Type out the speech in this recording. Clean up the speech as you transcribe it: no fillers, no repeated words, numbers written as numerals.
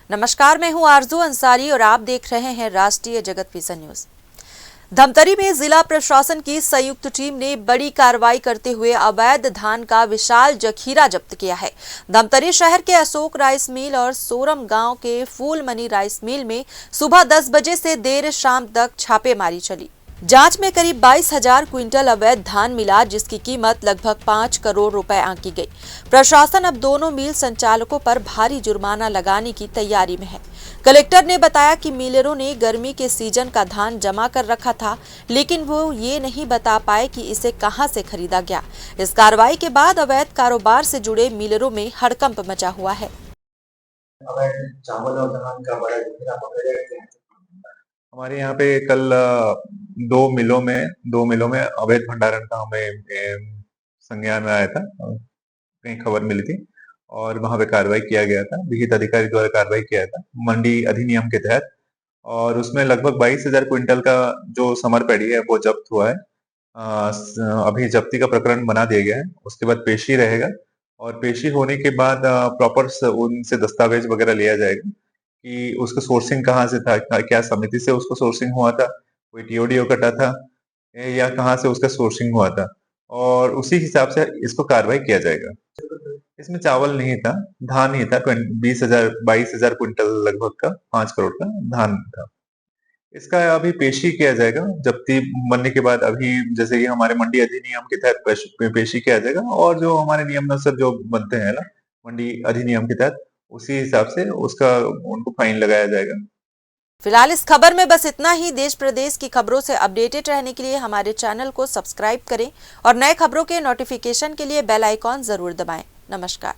नमस्कार, मैं हूं आरजू अंसारी और आप देख रहे हैं राष्ट्रीय जगत विजन न्यूज। धमतरी में जिला प्रशासन की संयुक्त टीम ने बड़ी कार्रवाई करते हुए अवैध धान का विशाल जखीरा जब्त किया है। धमतरी शहर के अशोक राइस मिल और सोरम गांव के फूलमनी राइस मिल में सुबह 10 बजे से देर शाम तक छापेमारी चली। जांच में करीब 22,000 क्विंटल अवैध धान मिला, जिसकी कीमत लगभग 5 करोड़ रुपए आंकी गई। प्रशासन अब दोनों मिल संचालकों पर भारी जुर्माना लगाने की तैयारी में है। कलेक्टर ने बताया कि मिलरों ने गर्मी के सीजन का धान जमा कर रखा था, लेकिन वो ये नहीं बता पाए कि इसे कहां से खरीदा गया। इस कार्रवाई के बाद अवैध कारोबार से जुड़े मिलरों में हड़कंप मचा हुआ है। अवैध चावल और धान का बड़ा जखीरा पकड़ा गया। हमारे यहाँ पे कल दो मिलों में अवैध भंडारण का हमें संज्ञान में आया था, कहीं खबर मिली थी और वहां पे कार्रवाई किया गया था। विहित अधिकारी द्वारा कार्रवाई किया था मंडी अधिनियम के तहत, और उसमें लगभग 22,000 क्विंटल का जो समर पैडी है वो जब्त हुआ है। अभी जब्ती का प्रकरण बना दिया गया है। उसके बाद पेशी रहेगा और पेशी होने के बाद प्रॉपर उनसे दस्तावेज वगैरह लिया जाएगा कि उसका सोर्सिंग कहाँ से था, क्या समिति से उसको सोर्सिंग हुआ था, कोई टीओडीओ कटा था या कहाँ से उसका सोर्सिंग हुआ था, और उसी हिसाब से इसको कार्रवाई किया जाएगा। इसमें चावल नहीं था, धान ही था। 22,000 क्विंटल लगभग का 5 करोड़ का धान था। इसका अभी पेशी किया जाएगा जब्ती बनने के बाद। अभी जैसे कि हमारे मंडी अधिनियम के तहत पेशी किया जाएगा, और जो हमारे नियम अनुसार जो बनते हैं ना मंडी अधिनियम के तहत, उसी हिसाब से उसका उनको फाइन लगाया जाएगा। फिलहाल इस खबर में बस इतना ही। देश प्रदेश की खबरों से अपडेटेड रहने के लिए हमारे चैनल को सब्सक्राइब करें और नए खबरों के नोटिफिकेशन के लिए बेल आइकॉन जरूर दबाएं। नमस्कार।